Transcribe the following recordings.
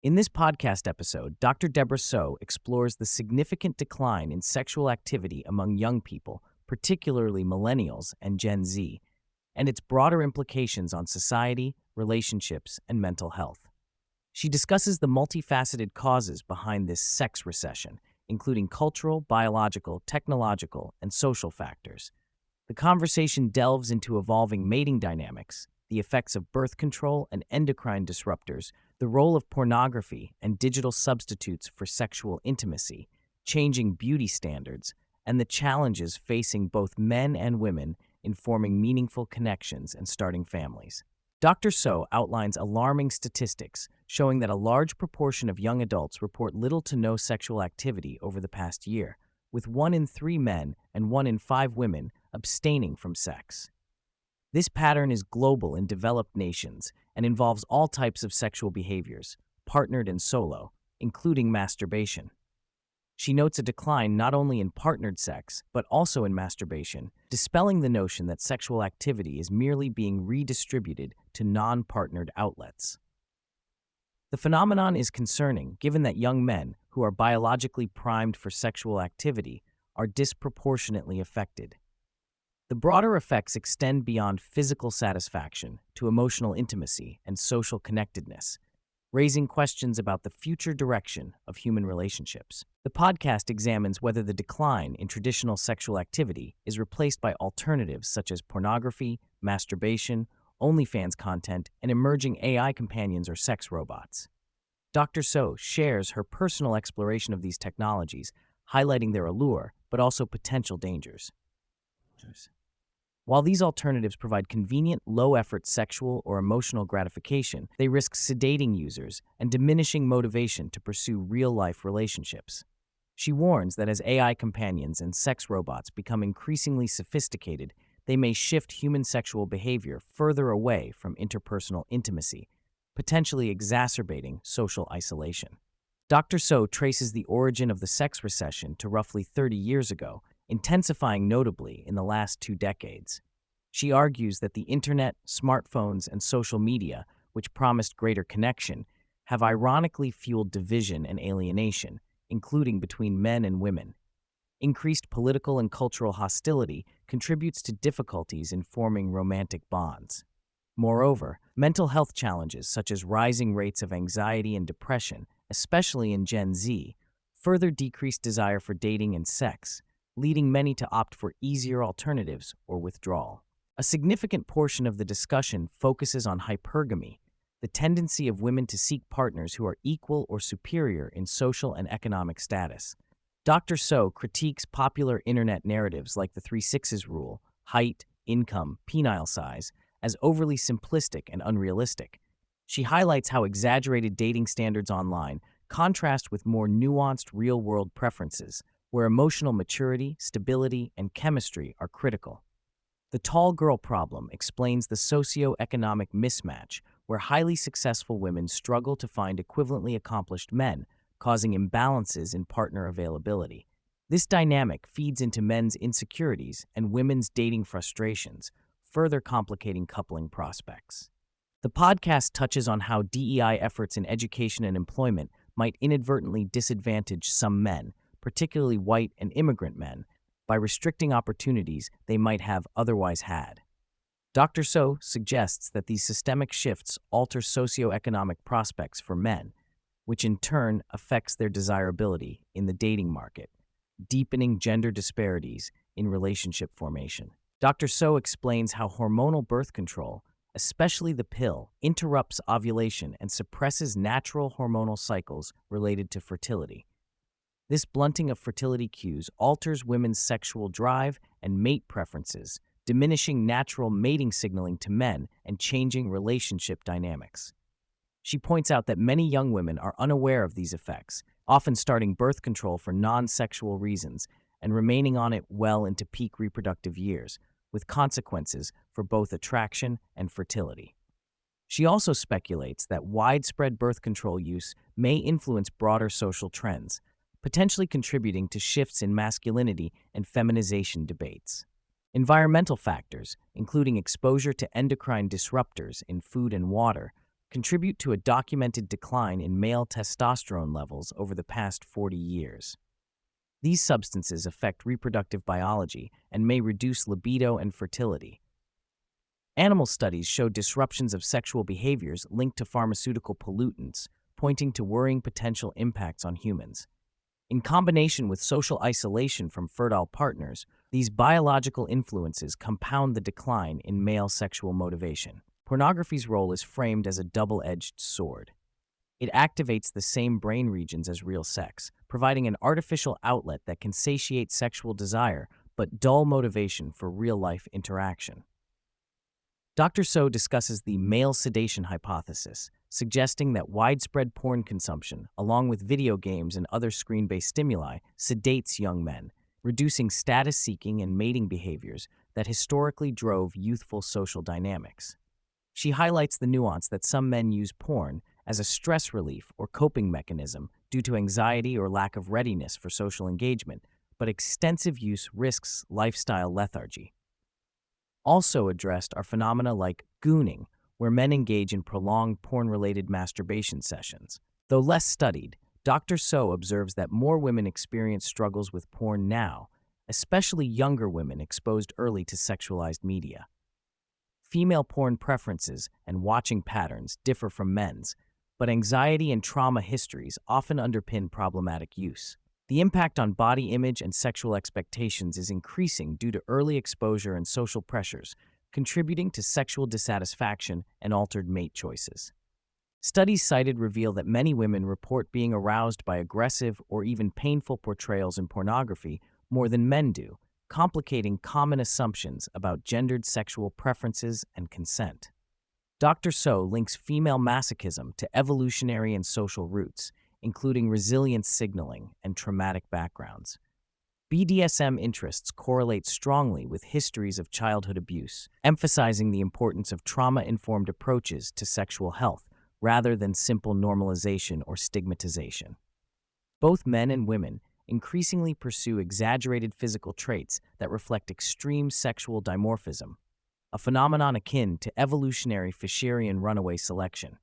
In this podcast episode, Dr. Debra Soh explores the significant decline in sexual activity among young people, particularly millennials and Gen Z, and its broader implications on society, relationships, and mental health. She discusses the multifaceted causes behind this sex recession, including cultural, biological, technological, and social factors. The conversation delves into evolving mating dynamics, the effects of birth control and endocrine disruptors, the role of pornography and digital substitutes for sexual intimacy, changing beauty standards, and the challenges facing both men and women in forming meaningful connections and starting families. Dr. Soh outlines alarming statistics showing that a large proportion of young adults report little to no sexual activity over the past year, with 1 in 3 men and 1 in 5 women abstaining from sex. This pattern is global in developed nations and involves all types of sexual behaviors, partnered and solo, including masturbation. She notes a decline not only in partnered sex, but also in masturbation, dispelling the notion that sexual activity is merely being redistributed to non-partnered outlets. The phenomenon is concerning given that young men, who are biologically primed for sexual activity, are disproportionately affected. The broader effects extend beyond physical satisfaction to emotional intimacy and social connectedness, raising questions about the future direction of human relationships. The podcast examines whether the decline in traditional sexual activity is replaced by alternatives such as pornography, masturbation, OnlyFans content, and emerging AI companions or sex robots. Dr. Soh shares her personal exploration of these technologies, highlighting their allure, but also potential dangers. While these alternatives provide convenient, low-effort sexual or emotional gratification, they risk sedating users and diminishing motivation to pursue real-life relationships. She warns that as AI companions and sex robots become increasingly sophisticated, they may shift human sexual behavior further away from interpersonal intimacy, potentially exacerbating social isolation. Dr. Soh traces the origin of the sex recession to roughly 30 years ago, intensifying notably in the last 2 decades. She argues that the internet, smartphones, and social media, which promised greater connection, have ironically fueled division and alienation, including between men and women. Increased political and cultural hostility contributes to difficulties in forming romantic bonds. Moreover, mental health challenges such as rising rates of anxiety and depression, especially in Gen Z, further decrease desire for dating and sex, leading many to opt for easier alternatives or withdrawal. A significant portion of the discussion focuses on hypergamy, the tendency of women to seek partners who are equal or superior in social and economic status. Dr. Soh critiques popular internet narratives like the 3 6s rule, height, income, penile size, as overly simplistic and unrealistic. She highlights how exaggerated dating standards online contrast with more nuanced real-world preferences, where emotional maturity, stability, and chemistry are critical. The tall girl problem explains the socio-economic mismatch where highly successful women struggle to find equivalently accomplished men, causing imbalances in partner availability. This dynamic feeds into men's insecurities and women's dating frustrations, further complicating coupling prospects. The podcast touches on how DEI efforts in education and employment might inadvertently disadvantage some men, particularly white and immigrant men, by restricting opportunities they might have otherwise had. Dr. Soh suggests that these systemic shifts alter socioeconomic prospects for men, which in turn affects their desirability in the dating market, deepening gender disparities in relationship formation. Dr. Soh explains how hormonal birth control, especially the pill, interrupts ovulation and suppresses natural hormonal cycles related to fertility. This blunting of fertility cues alters women's sexual drive and mate preferences, diminishing natural mating signaling to men and changing relationship dynamics. She points out that many young women are unaware of these effects, often starting birth control for non-sexual reasons and remaining on it well into peak reproductive years, with consequences for both attraction and fertility. She also speculates that widespread birth control use may influence broader social trends, potentially contributing to shifts in masculinity and feminization debates. Environmental factors, including exposure to endocrine disruptors in food and water, contribute to a documented decline in male testosterone levels over the past 40 years. These substances affect reproductive biology and may reduce libido and fertility. Animal studies show disruptions of sexual behaviors linked to pharmaceutical pollutants, pointing to worrying potential impacts on humans. In combination with social isolation from fertile partners, these biological influences compound the decline in male sexual motivation. Pornography's role is framed as a double-edged sword. It activates the same brain regions as real sex, providing an artificial outlet that can satiate sexual desire but dull motivation for real-life interaction. Dr. Soh discusses the male sedation hypothesis, suggesting that widespread porn consumption, along with video games and other screen-based stimuli, sedates young men, reducing status-seeking and mating behaviors that historically drove youthful social dynamics. She highlights the nuance that some men use porn as a stress relief or coping mechanism due to anxiety or lack of readiness for social engagement, but extensive use risks lifestyle lethargy. Also addressed are phenomena like gooning, where men engage in prolonged porn-related masturbation sessions. Though less studied, Dr. Soh observes that more women experience struggles with porn now, especially younger women exposed early to sexualized media. Female porn preferences and watching patterns differ from men's, but anxiety and trauma histories often underpin problematic use. The impact on body image and sexual expectations is increasing due to early exposure and social pressures, contributing to sexual dissatisfaction and altered mate choices. Studies cited reveal that many women report being aroused by aggressive or even painful portrayals in pornography more than men do, complicating common assumptions about gendered sexual preferences and consent. Dr. Soh links female masochism to evolutionary and social roots, including resilience signaling and traumatic backgrounds. BDSM interests correlate strongly with histories of childhood abuse, emphasizing the importance of trauma-informed approaches to sexual health rather than simple normalization or stigmatization. Both men and women increasingly pursue exaggerated physical traits that reflect extreme sexual dimorphism, a phenomenon akin to evolutionary Fisherian runaway selection.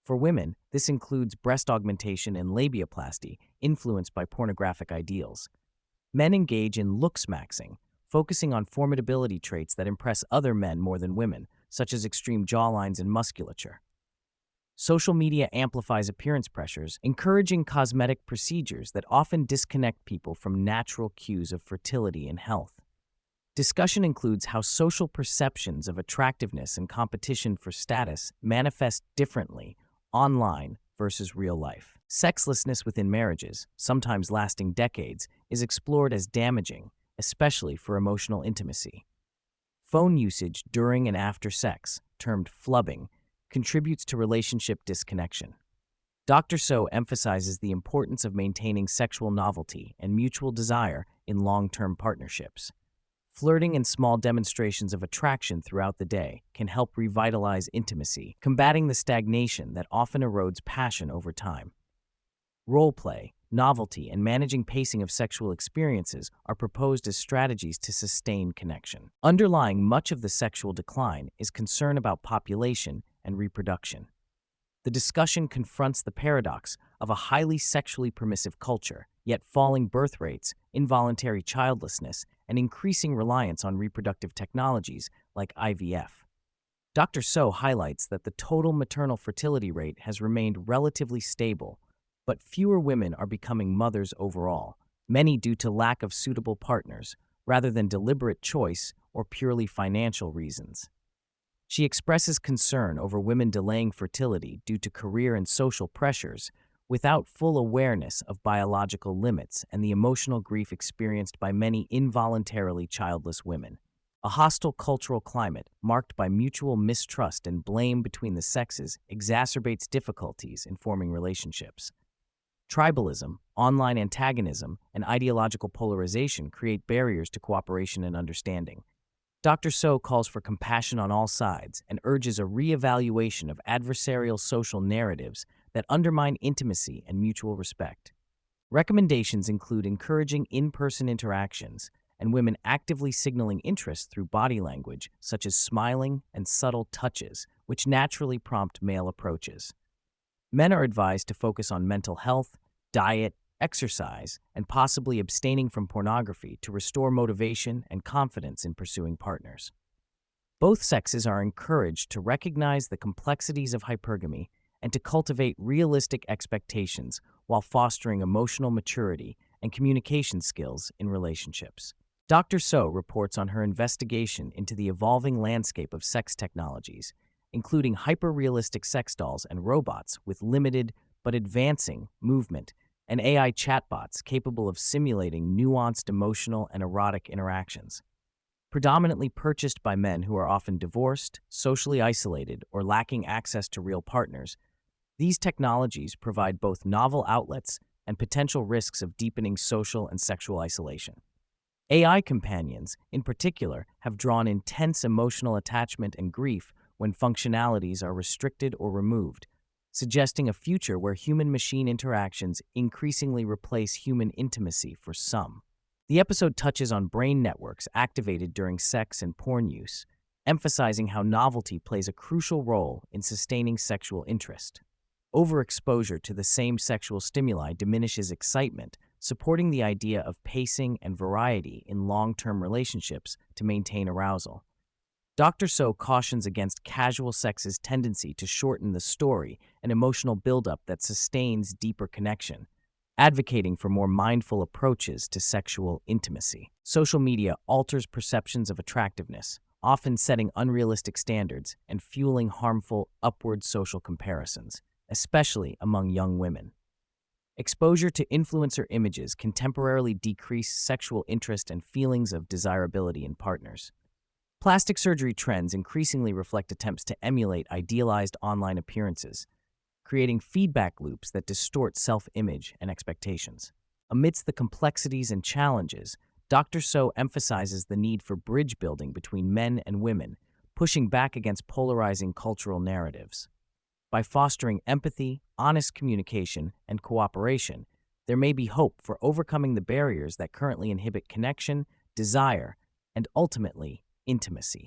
For women, this includes breast augmentation and labiaplasty, influenced by pornographic ideals. Men engage in looks-maxing, focusing on formidability traits that impress other men more than women, such as extreme jawlines and musculature. Social media amplifies appearance pressures, encouraging cosmetic procedures that often disconnect people from natural cues of fertility and health. Discussion includes how social perceptions of attractiveness and competition for status manifest differently online versus real life. Sexlessness within marriages, sometimes lasting decades, is explored as damaging, especially for emotional intimacy. Phone usage during and after sex, termed flubbing, contributes to relationship disconnection. Dr. Soh emphasizes the importance of maintaining sexual novelty and mutual desire in long-term partnerships. Flirting and small demonstrations of attraction throughout the day can help revitalize intimacy, combating the stagnation that often erodes passion over time. Role play, novelty, and managing pacing of sexual experiences are proposed as strategies to sustain connection. Underlying much of the sexual decline is concern about population and reproduction. The discussion confronts the paradox of a highly sexually permissive culture, yet falling birth rates, involuntary childlessness, and increasing reliance on reproductive technologies like IVF. Dr. Soh highlights that the total maternal fertility rate has remained relatively stable, but fewer women are becoming mothers overall, many due to lack of suitable partners, rather than deliberate choice or purely financial reasons. She expresses concern over women delaying fertility due to career and social pressures, without full awareness of biological limits and the emotional grief experienced by many involuntarily childless women. A hostile cultural climate, marked by mutual mistrust and blame between the sexes, exacerbates difficulties in forming relationships. Tribalism, online antagonism, and ideological polarization create barriers to cooperation and understanding. Dr. Soh calls for compassion on all sides and urges a reevaluation of adversarial social narratives that undermine intimacy and mutual respect. Recommendations include encouraging in-person interactions, and women actively signaling interest through body language, such as smiling and subtle touches, which naturally prompt male approaches. Men are advised to focus on mental health, diet, exercise, and possibly abstaining from pornography to restore motivation and confidence in pursuing partners. Both sexes are encouraged to recognize the complexities of hypergamy and to cultivate realistic expectations while fostering emotional maturity and communication skills in relationships. Dr. Soh reports on her investigation into the evolving landscape of sex technologies, including hyper-realistic sex dolls and robots with limited but advancing movement, and AI chatbots capable of simulating nuanced emotional and erotic interactions. Predominantly purchased by men who are often divorced, socially isolated, or lacking access to real partners, these technologies provide both novel outlets and potential risks of deepening social and sexual isolation. AI companions, in particular, have drawn intense emotional attachment and grief when functionalities are restricted or removed, suggesting a future where human-machine interactions increasingly replace human intimacy for some. The episode touches on brain networks activated during sex and porn use, emphasizing how novelty plays a crucial role in sustaining sexual interest. Overexposure to the same sexual stimuli diminishes excitement, supporting the idea of pacing and variety in long-term relationships to maintain arousal. Dr. Soh cautions against casual sex's tendency to shorten the story and emotional buildup that sustains deeper connection, advocating for more mindful approaches to sexual intimacy. Social media alters perceptions of attractiveness, often setting unrealistic standards and fueling harmful upward social comparisons, especially among young women. Exposure to influencer images can temporarily decrease sexual interest and feelings of desirability in partners. Plastic surgery trends increasingly reflect attempts to emulate idealized online appearances, creating feedback loops that distort self-image and expectations. Amidst the complexities and challenges, Dr. Soh emphasizes the need for bridge building between men and women, pushing back against polarizing cultural narratives. By fostering empathy, honest communication, and cooperation, there may be hope for overcoming the barriers that currently inhibit connection, desire, and ultimately, intimacy.